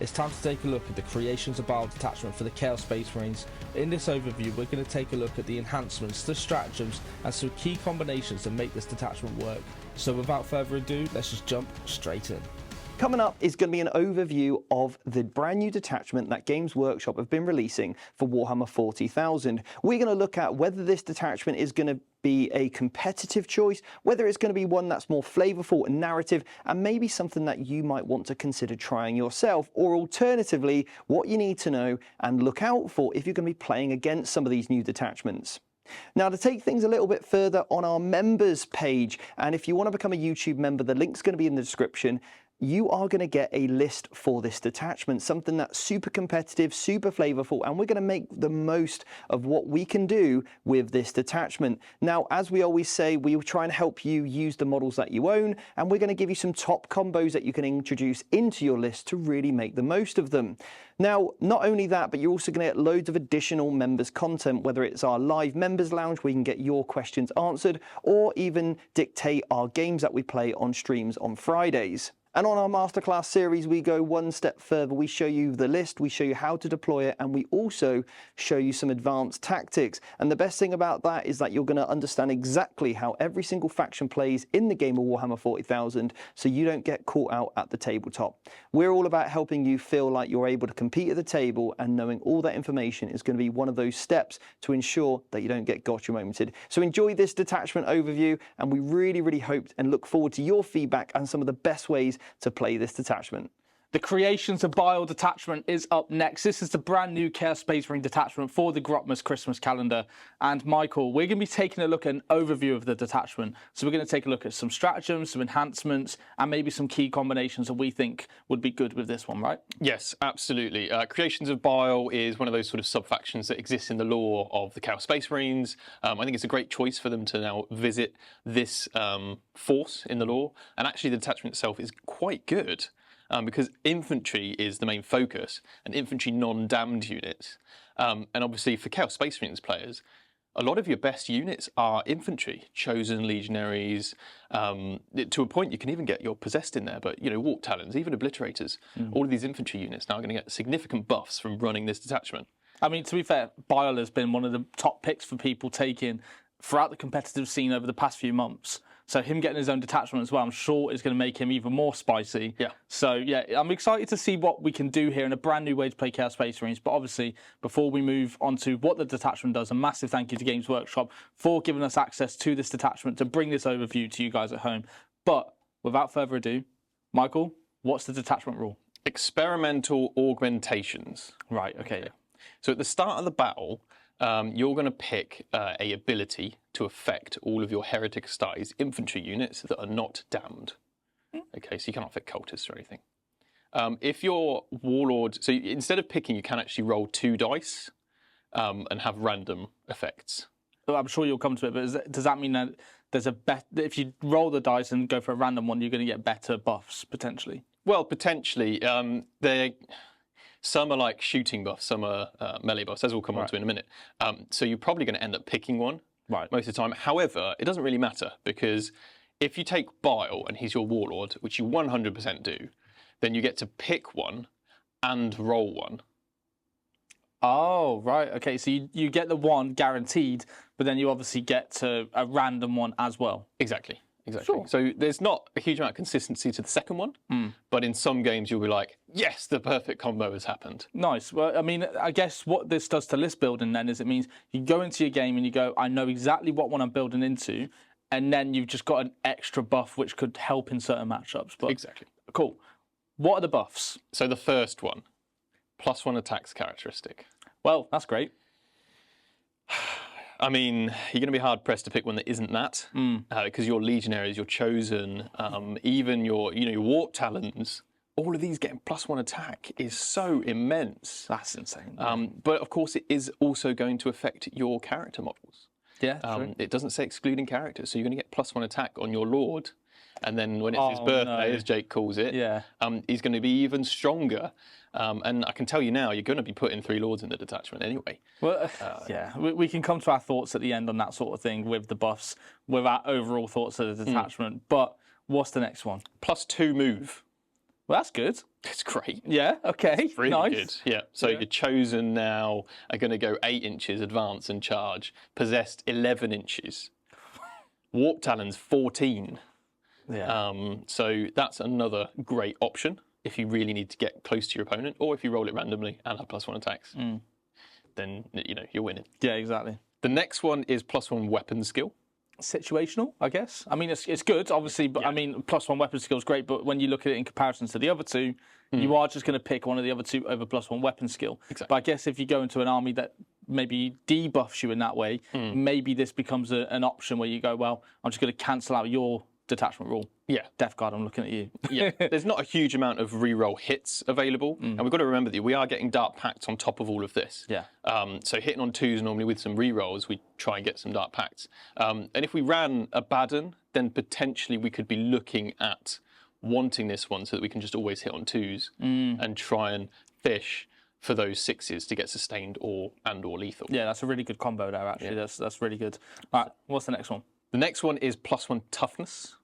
it's time to take a look at the Creations of Bile detachment for the Chaos Space Marines. In this overview, we're going to take a look at the enhancements, the stratagems, and some key combinations that make this detachment work. So without further ado, let's just jump straight in. Coming up is going to be an overview of the brand new detachment that Games Workshop have been releasing for Warhammer 40,000. We're going to look at whether this detachment is going to be a competitive choice, whether it's going to be one that's more flavorful and narrative, and maybe something that you might want to consider trying yourself, or alternatively, what you need to know and look out for if you're going to be playing against some of these new detachments. Now, to take things a little bit further on our members page, and if you want to become a YouTube member, the link's going to be in the description. You are going to get a list for this detachment, something that's super competitive, super flavorful, and we're going to make the most of what we can do with this detachment. Now, as we always say, we will try and help you use the models that you own, and we're going to give you some top combos that you can introduce into your list to really make the most of them. Now, not only that, but you're also going to get loads of additional members content, whether it's our live members lounge where you can get your questions answered, or even dictate our games that we play on streams on Fridays. And on our masterclass series, we go one step further. We show you the list, we show you how to deploy it, and we also show you some advanced tactics. And the best thing about that is that you're going to understand exactly how every single faction plays in the game of Warhammer 40,000, so you don't get caught out at the tabletop. We're all about helping you feel like you're able to compete at the table, and knowing all that information is going to be one of those steps to ensure that you don't get gotcha momented. So enjoy this detachment overview, and we really hope and look forward to your feedback and some of the best ways to play this detachment. The Creations of Bile detachment is up next. This is the brand new Chaos Space Marine detachment for the Grotmas Christmas calendar. And Michael, we're going to be taking a look at an overview of the detachment. So we're going to take a look at some stratagems, some enhancements, and maybe some key combinations that we think would be good with this one, right? Yes, absolutely. Creations of Bile is one of those sort of sub-factions that exists in the lore of the Chaos Space Marines. I think it's a great choice for them to now visit this force in the lore. And actually the detachment itself is quite good. Because infantry is the main focus, and infantry non-damned units. And obviously for Chaos Space Marines players, a lot of your best units are infantry, chosen legionaries. To a point, you can even get your possessed in there, but you know, warp talons, even obliterators, all of these infantry units now are going to get significant buffs from running this detachment. I mean, to be fair, Bile has been one of the top picks for people taking throughout the competitive scene over the past few months. So him getting his own detachment as well, I'm sure is going to make him even more spicy. Yeah. So yeah, I'm excited to see what we can do here in a brand new way to play Chaos Space Marines. But obviously, before we move on to what the detachment does, a massive thank you to Games Workshop for giving us access to this detachment to bring this overview to you guys at home. But without further ado, Michael, what's the detachment rule? Experimental augmentations. Right, okay. Yeah. So at the start of the battle, you're going to pick a ability to affect all of your Heretic Astartes infantry units that are not damned. Okay, so you cannot affect cultists or anything. If your warlord, so instead of picking, you can actually roll 2 dice and have random effects. I'm sure you'll come to it, but does that mean that there's a if you roll the dice and go for a random one, you're going to get better buffs potentially? Well, potentially. Some are like shooting buffs, some are melee buffs, as we'll come on to in a minute. So you're probably going to end up picking one most of the time. However, it doesn't really matter, because if you take Bile and he's your warlord, which you 100% do, then you get to pick one and roll one. Oh, right. Okay, so you get the one guaranteed, but then you obviously get to a random one as well. Exactly. Sure. So there's not a huge amount of consistency to the second one, but in some games you'll be like, yes, the perfect combo has happened. Nice. Well, I mean, I guess what this does to list building then is it means you go into your game and you go, I know exactly what one I'm building into, and then you've just got an extra buff which could help in certain matchups. But exactly. Cool. What are the buffs? So the first one, +1 attacks characteristic. Well, that's great. I mean, you're going to be hard-pressed to pick one that isn't that, because your legionaries, your chosen, even your warp talons, all of these getting +1 attack is so immense. That's insane. But of course, it is also going to affect your character models. Yeah, true. It doesn't say excluding characters, so you're going to get +1 attack on your lord, and then when it's his birthday, as Jake calls it, he's going to be even stronger. And I can tell you now, you're going to be putting 3 lords in the detachment anyway. Well, yeah, we can come to our thoughts at the end on that sort of thing with the buffs, with our overall thoughts of the detachment. But what's the next one? +2 move. Well, that's good. It's great. Yeah, okay, Really nice. good. Yeah. So your chosen now are going to go 8 inches advance and charge. Possessed 11 inches. Warp Talons 14. Yeah. So that's another great option if you really need to get close to your opponent, or if you roll it randomly and have +1 attacks. Then you're winning. Yeah, exactly. The next one is +1 weapon skill. Situational, I guess. I mean, it's good, obviously, but I mean, +1 weapon skill is great, but when you look at it in comparison to the other two, you are just going to pick one of the other two over +1 weapon skill. Exactly. But I guess if you go into an army that maybe debuffs you in that way, maybe this becomes an option where you go, well, I'm just going to cancel out your detachment rule. Yeah. Death Guard, I'm looking at you. Yeah. There's not a huge amount of reroll hits available. And we've got to remember that we are getting Dark Pacts on top of all of this. Yeah. So hitting on 2s normally with some rerolls, we try and get some Dark Pacts. And if we ran a Baden, then potentially we could be looking at wanting this one so that we can just always hit on 2s and try and fish for those 6s to get sustained or lethal. Yeah, that's a really good combo there, actually. Yeah. That's really good. All right, what's the next one? The next one is +1 toughness.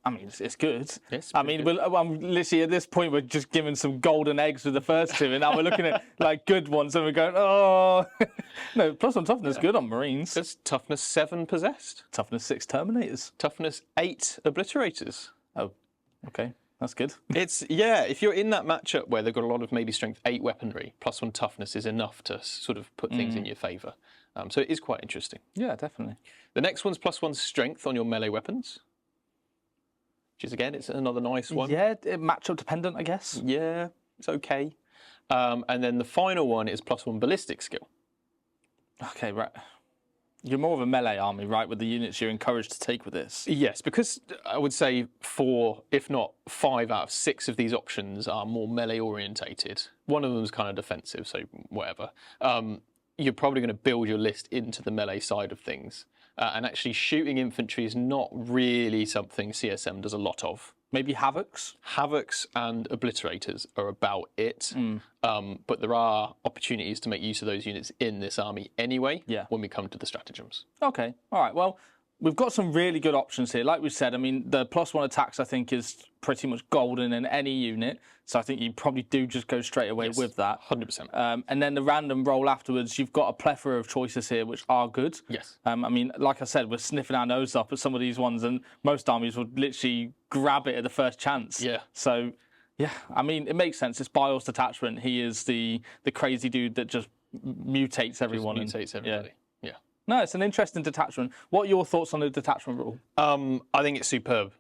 I mean, it's good. Yes, I mean, I'm literally at this point, we're just giving some golden eggs with the first two, and now we're looking at like good ones, and we're going, oh, no. +1 toughness, good on Marines. It's toughness 7 possessed. Toughness 6 Terminators. Toughness 8 obliterators. Oh, okay, that's good. It's if you're in that matchup where they've got a lot of maybe strength 8 weaponry, +1 toughness is enough to sort of put things in your favour. So it is quite interesting. Yeah, definitely. The next one's +1 strength on your melee weapons. Which is, again, it's another nice one. Yeah, matchup dependent, I guess. Yeah, it's okay. And then the final one is +1 ballistic skill. Okay, right. You're more of a melee army, right, with the units you're encouraged to take with this? Yes, because I would say 4, if not 5 out of 6 of these options are more melee orientated. One of them is kind of defensive, so whatever. You're probably going to build your list into the melee side of things. And actually shooting infantry is not really something CSM does a lot of. Maybe Havocs? Havocs and Obliterators are about it. But there are opportunities to make use of those units in this army anyway when we come to the stratagems. Okay, all right. Well, we've got some really good options here. Like we said, I mean, the +1 attacks, I think, is pretty much golden in any unit. So I think you probably do just go straight away with that. 100%. And then the random roll afterwards, you've got a plethora of choices here which are good. Yes. I mean, like I said, we're sniffing our nose up at some of these ones, and most armies would literally grab it at the first chance. Yeah. So, yeah, I mean, it makes sense. It's Bios Detachment. He is the crazy dude that just mutates everyone. Just mutates everybody. Yeah. No, it's an interesting detachment. What are your thoughts on the detachment rule? I think it's superb.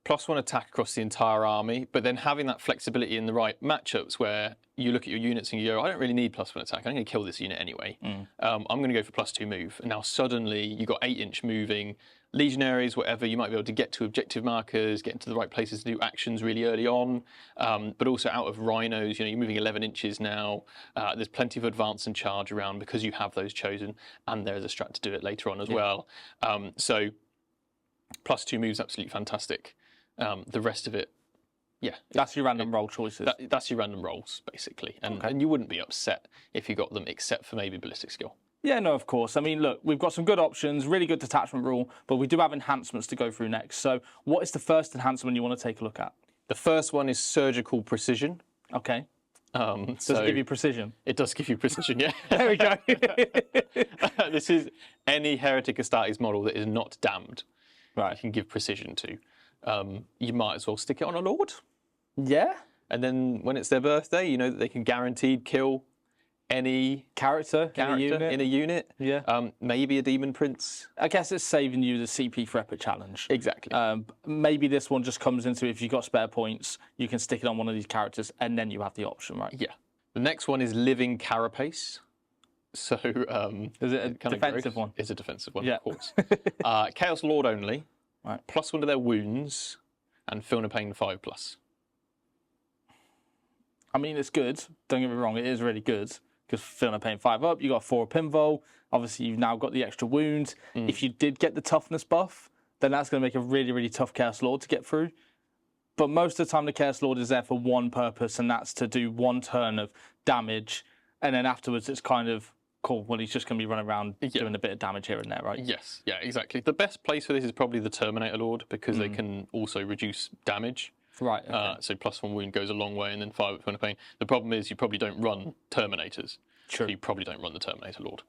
+1 attack across the entire army, but then having that flexibility in the right matchups where you look at your units and you go, I don't really need +1 attack. I'm going to kill this unit anyway. I'm going to go for +2 move. And now suddenly you've got 8-inch moving, legionaries, whatever. You might be able to get to objective markers, get into the right places to do actions really early on, but also out of rhinos. You're moving 11 inches now. There's plenty of advance and charge around because you have those chosen, and there's a strat to do it later on as well. So +2 moves, absolutely fantastic. The rest of it, that's your random roll choices. That's your random rolls, basically. And you wouldn't be upset if you got them, except for maybe ballistic skill. Yeah, no, of course. I mean, look, we've got some good options, really good detachment rule, but we do have enhancements to go through next. So what is the first enhancement you want to take a look at? The first one is surgical precision. Okay. Does it give you precision? It does give you precision, yeah. There we go. This is any Heretic Astartes model that is not damned. Right. You can give precision to. You might as well stick it on a Lord. Yeah. And then when it's their birthday, you know that they can guaranteed kill any character in a unit. Yeah. Maybe a Demon Prince. I guess it's saving you the CP for Epic Challenge. Exactly. Maybe this one just comes into, if you've got spare points, you can stick it on one of these characters and then you have the option, right? Yeah. The next one is Living Carapace. So is it a defensive one? It's a defensive one, yeah. Of course. Chaos Lord only. Right. +1 to their wounds and Feel No Pain 5+. I mean, it's good. Don't get me wrong, it is really good. Because Feel No Pain 5 up, you got 4 pinvol. Obviously, you've now got the extra wound. If you did get the toughness buff, then that's going to make a really, really tough Chaos Lord to get through. But most of the time, the Chaos Lord is there for one purpose, and that's to do one turn of damage. And then afterwards, it's kind of, cool, well, he's just going to be running around doing a bit of damage here and there, right? Yes, yeah, exactly. The best place for this is probably the Terminator Lord, because they can also reduce damage. Right. Okay. So +1 wound goes a long way, and then 5 point of pain. The problem is you probably don't run Terminators. True. So you probably don't run the Terminator Lord.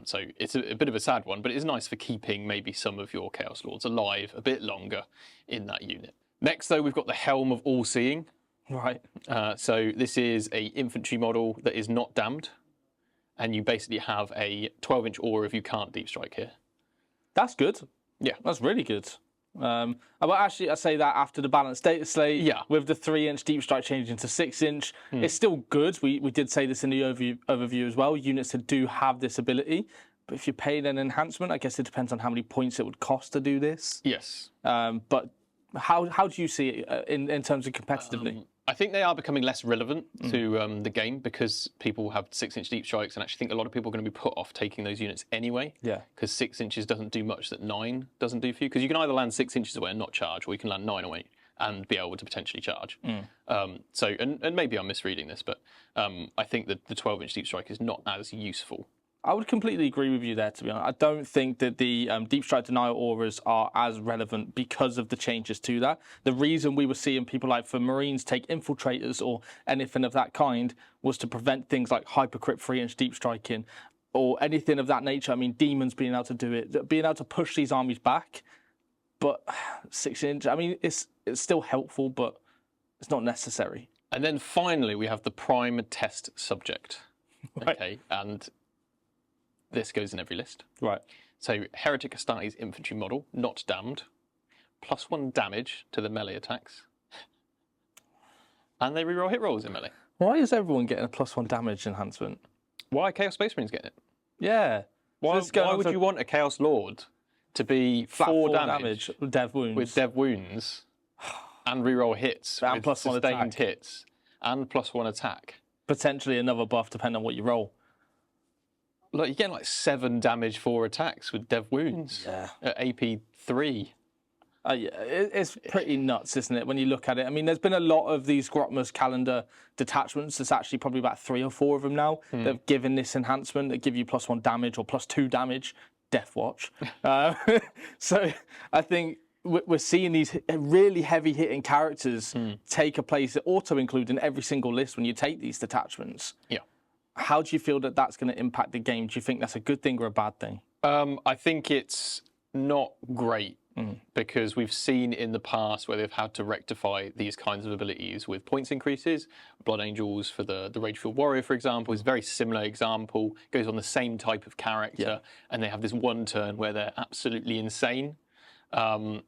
So it's a bit of a sad one, but it's nice for keeping maybe some of your Chaos Lords alive a bit longer in that unit. Next, though, we've got the Helm of All-Seeing. Right. So this is a infantry model that is not damned, and you basically have a 12-inch aura if you can't deep strike here. That's good. Yeah. That's really good. But actually, I say that after the balanced data slate, Yeah. with the 3-inch deep strike changing to 6-inch, it's still good. We did say this in the overview as well. Units that do have this ability, but if you paid an enhancement, I guess it depends on how many points it would cost to do this. Yes. But how do you see it in terms of competitively? I think they are becoming less relevant to the game because people have 6-inch deep strikes, and actually think a lot of people are going to be put off taking those units anyway. Yeah. Because 6 inches doesn't do much that 9 doesn't do for you. Because you can either land 6 inches away and not charge, or you can land 9 away and be able to potentially charge. So, and maybe I'm misreading this, but I think that the 12-inch deep strike is not as useful. I would completely agree with you there, to be honest. I don't think that the deep strike denial auras are as relevant because of the changes to that. The reason we were seeing people like for Marines take infiltrators or anything of that kind was to prevent things like hypercrypt 3-inch deep striking or anything of that nature. I mean, demons being able to do it, being able to push these armies back. But 6-inch, I mean, it's still helpful, but it's not necessary. And then finally, we have the prime test subject. Right. Okay, and this goes in every list. Right. So Heretic Astartes infantry model, not damned, +1 damage to the melee attacks, and they reroll hit rolls in melee. Why is everyone getting a +1 damage enhancement? Why are Chaos Space Marines getting it? Yeah. Why So would you want a Chaos Lord to be flat 4 4 damage dev wounds with dev wounds and reroll hits And with +1 sustained attack. hits and +1 attack? potentially another buff depending on what you roll? Look, you're getting like 7 damage 4 attacks with dev wounds at AP 3. Yeah, it's pretty nuts, isn't it, when you look at it? I mean, there's been a lot of these Grotmas calendar detachments. There's actually probably about 3 or 4 of them now that have given this enhancement that give you +1 damage or +2 damage. Death Watch. So I think we're seeing these really heavy hitting characters take a place that auto-include in every single list when you take these detachments. Yeah. How do you feel that that's going to impact the game? Do you think that's a good thing or a bad thing? I think it's not great because we've seen in the past where they've had to rectify these kinds of abilities with points increases. Blood Angels for the Ragefield Warrior, for example, is a very similar example. Goes on the same type of character, and they have this one turn where they're absolutely insane. And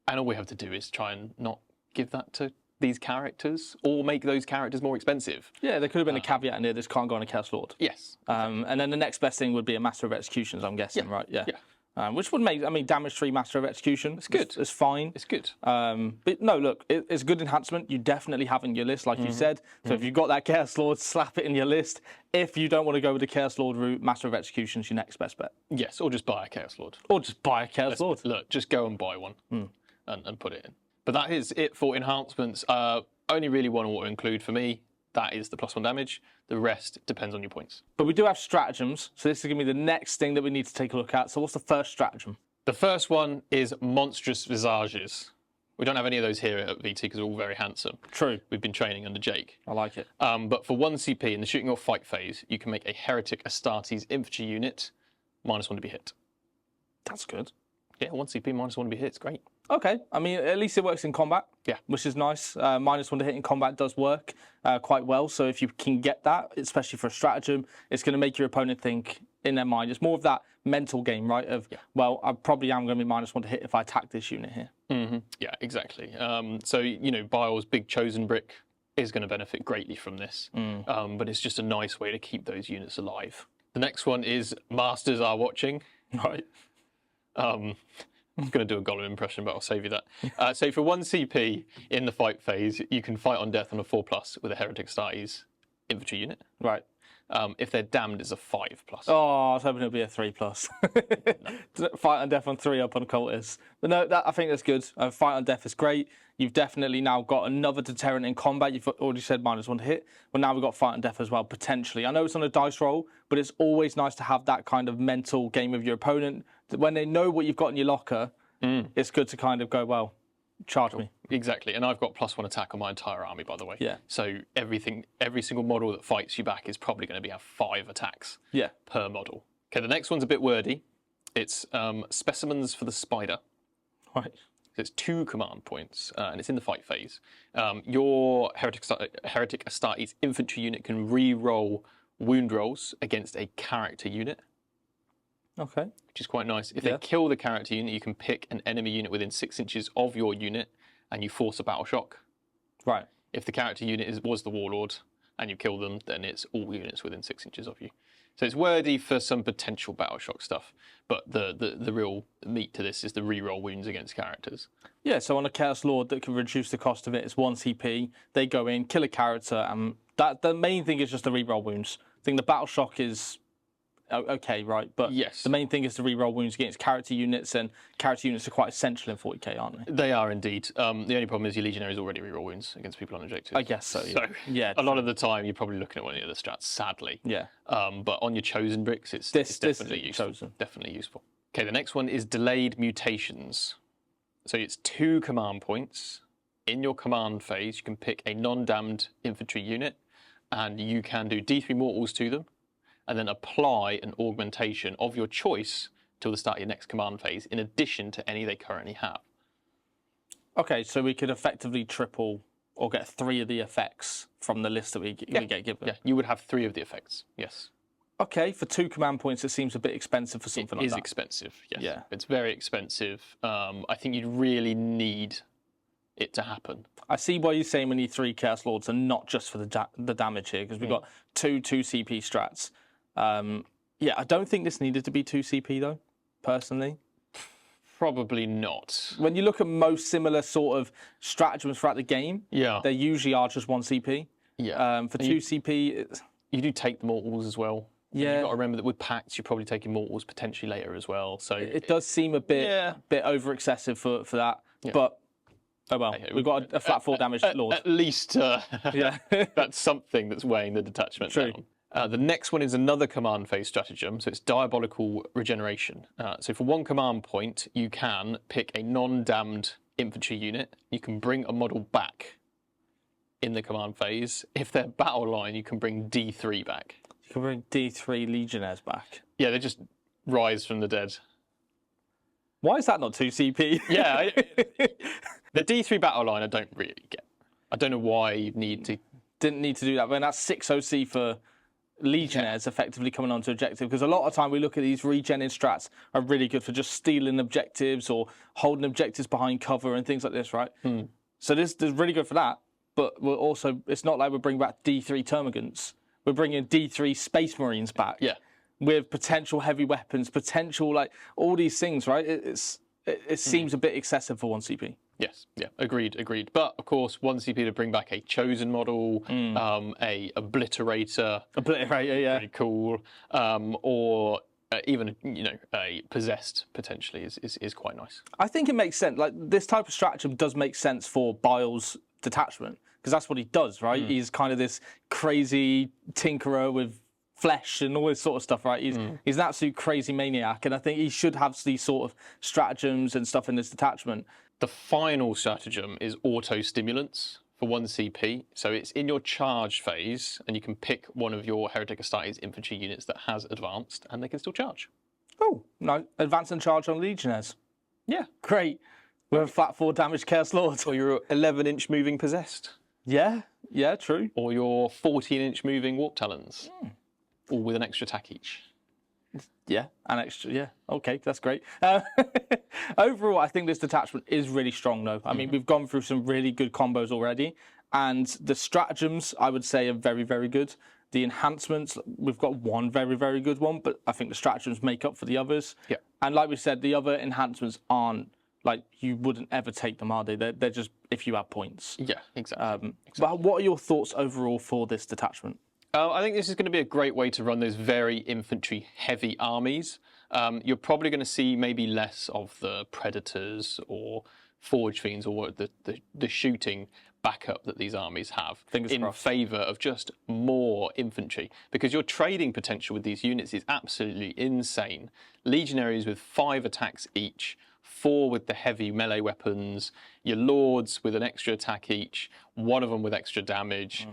all we have to do is try and not give that to these characters or make those characters more expensive. Yeah, there could have been a caveat in there. This can't go on a Chaos Lord. Yes. And then the next best thing would be a Master of Executions, I'm guessing, right? Yeah. Which would make, I mean, damage 3 Master of Execution. It's good. It's fine. It's good. But no, look, it's a good enhancement. You definitely have in your list, like you said. So if you've got that Chaos Lord, slap it in your list. If you don't want to go with the Chaos Lord route, Master of Execution's your next best bet. Yes, or just buy a Chaos Lord. Or just buy a Chaos Lord. Look, just go and buy one and put it in. But that is it for enhancements. Only really one to include for me. That is the +1 damage. The rest depends on your points. But we do have stratagems. So this is going to be the next thing that we need to take a look at. So what's the first stratagem? The first one is monstrous visages. We don't have any of those here at VT because they're all very handsome. True. We've been training under Jake. I like it. But for 1 CP in the shooting or fight phase, you can make a Heretic Astartes infantry unit -1 to be hit. That's good. Yeah, 1 CP -1 to be hit. It's great. Okay, I mean, at least it works in combat. Yeah. Which is nice. -1 to hit in combat does work quite well. So if you can get that, especially for a stratagem, it's going to make your opponent think in their mind. It's more of that mental game, right? Of, well, I probably am going to be -1 to hit if I attack this unit here. Yeah, exactly. So, you know, Bile's big chosen brick is going to benefit greatly from this. But it's just a nice way to keep those units alive. The next one is Masters Are Watching. Right. I'm going to do a Gollum impression, but I'll save you that. So for 1 CP in the fight phase, you can fight on death on a 4+ with a Heretic Astartes infantry unit. Right. If they're damned, it's a 5+. Oh, I was hoping it would be a 3+. Fight on death on 3 up on cultists. But no, I think that's good. Fight on death is great. You've definitely now got another deterrent in combat. You've already said -1 to hit. Well, now we've got fight on death as well, potentially. I know it's on a dice roll, but it's always nice to have that kind of mental game of your opponent. When they know what you've got in your locker, it's good to kind of go, well, Charge me. Exactly, and I've got +1 attack on my entire army, by the way. Yeah. So every single model that fights you back is probably going to have 5 attacks per model. Okay, the next one's a bit wordy. It's Specimens for the Spider. Right. So it's 2 command points, and it's in the fight phase. Your Heretic Astartes infantry unit can re-roll wound rolls against a character unit. Okay. Which is quite nice. If they kill the character unit, you can pick an enemy unit within 6 inches of your unit, and you force a battle shock. Right. If the character unit was the Warlord, and you kill them, then it's all units within 6 inches of you. So it's wordy for some potential battle shock stuff, but the real meat to this is the reroll wounds against characters. Yeah, so on a Chaos Lord that can reduce the cost of it, it's 1 CP. They go in, kill a character, and the main thing is just the reroll wounds. I think the battle shock is okay, right? But the main thing is the reroll wounds against character units, and character units are quite essential in 40k, aren't they? They are indeed. The only problem is your legionaries already reroll wounds against people on objectives. I guess so. Yeah. A lot of the time, you're probably looking at one of the other strats, sadly. Yeah. But on your chosen bricks, it's definitely useful. Definitely useful. Okay, the next one is delayed mutations. So it's 2 command points. In your command phase, you can pick a non-damned infantry unit, and you can do D3 mortals to them, and then apply an augmentation of your choice till the start of your next command phase, in addition to any they currently have. Okay, so we could effectively triple or get 3 of the effects from the list that we get given. Yeah, you would have 3 of the effects, yes. Okay, for 2 command points, it seems a bit expensive for something like that. It is expensive, yes. Yeah. It's very expensive. I think you'd really need it to happen. I see why you're saying we need 3 Chaos Lords and not just for the damage here, because we've got 2 CP strats. Yeah, I don't think this needed to be 2 CP though, personally. Probably not. When you look at most similar sort of stratagems throughout the game, they usually are just 1 CP. Yeah. For 2 CP, you do take the mortals as well. Yeah. You've got to remember that with packs, you're probably taking mortals potentially later as well. So it does seem a bit over excessive for that. Yeah. But oh well, we've got a flat 4 damage Lord. At least that's something that's weighing the detachment down. The next one is another command phase stratagem, so it's Diabolical Regeneration. So for 1 command point, you can pick a non-damned infantry unit. You can bring a model back in the command phase. If they're battle line, you can bring D3 back. You can bring D3 Legionnaires back? Yeah, they just rise from the dead. Why is that not 2 CP? Yeah, the D3 battle line I don't really get. I don't know why you need to... Didn't need to do that, but that's 6 OC for Legionnaires effectively coming onto objective, because a lot of time we look at these regening strats are really good for just stealing objectives or holding objectives behind cover and things like this, right? So this is really good for that, but we're also, it's not like we're bringing back D3 Termagants. We're bringing D3 Space Marines back. Yeah. With potential heavy weapons, potential, like, all these things, right? It seems a bit excessive for 1 CP. Yes, yeah, agreed. But, of course, 1 CP to bring back a chosen model, a obliterator. Obliterator, yeah. Pretty cool. Or even, a possessed, potentially, is quite nice. I think it makes sense. Like, this type of stratagem does make sense for Bile's detachment, because that's what he does, right? He's kind of this crazy tinkerer with flesh and all this sort of stuff, right? He's an absolute crazy maniac, and I think he should have these sort of stratagems and stuff in this detachment. The final stratagem is auto-stimulants for 1 CP. So it's in your charge phase, and you can pick one of your Heretic Astartes infantry units that has advanced, and they can still charge. Oh, no. Advance and charge on Legionnaires. Yeah. Great. With a flat 4 damage Chaos Lord. Or your 11-inch moving possessed. Yeah, true. Or your 14-inch moving warp talons. All with an extra attack each. Yeah, an extra, yeah. Okay, that's great. Overall, I think this detachment is really strong, though. I mean, we've gone through some really good combos already, and the stratagems, I would say, are very, very good. The enhancements, we've got one very, very good one, but I think the stratagems make up for the others. Yeah. And like we said, the other enhancements aren't, like, you wouldn't ever take them, are they? They're just if you have points. Yeah, exactly. But what are your thoughts overall for this detachment? I think this is going to be a great way to run those very infantry-heavy armies. You're probably going to see maybe less of the Predators or Forge Fiends or the shooting backup that these armies have in favour of just more infantry, because your trading potential with these units is absolutely insane. Legionaries with 5 attacks each 4 with the heavy melee weapons, your lords with an extra attack each, one of them with extra damage,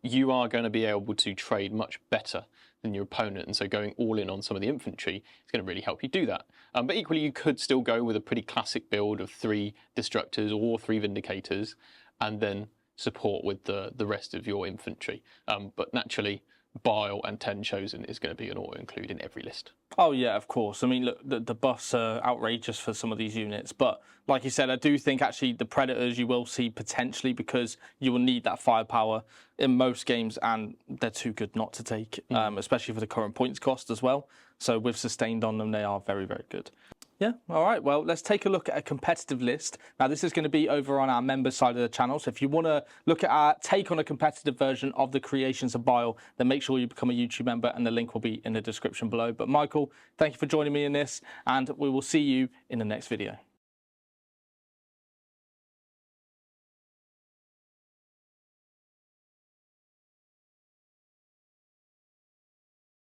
you are going to be able to trade much better than your opponent. And so going all in on some of the infantry is going to really help you do that. But equally, you could still go with a pretty classic build of 3 Destructors or 3 Vindicators, and then support with the rest of your infantry. But naturally, Bile and 10 Chosen is going to be an auto-include in every list. Oh, yeah, of course. I mean, look, the buffs are outrageous for some of these units. But like you said, I do think actually the Predators you will see potentially, because you will need that firepower in most games, and they're too good not to take, especially for the current points cost as well. So with sustained on them, they are very, very good. Yeah, all right, well, let's take a look at a competitive list. Now, this is going to be over on our members side of the channel, so if you want to look at our take on a competitive version of the Creations of Bile, then make sure you become a YouTube member, and the link will be in the description below. But Michael, thank you for joining me in this, and we will see you in the next video.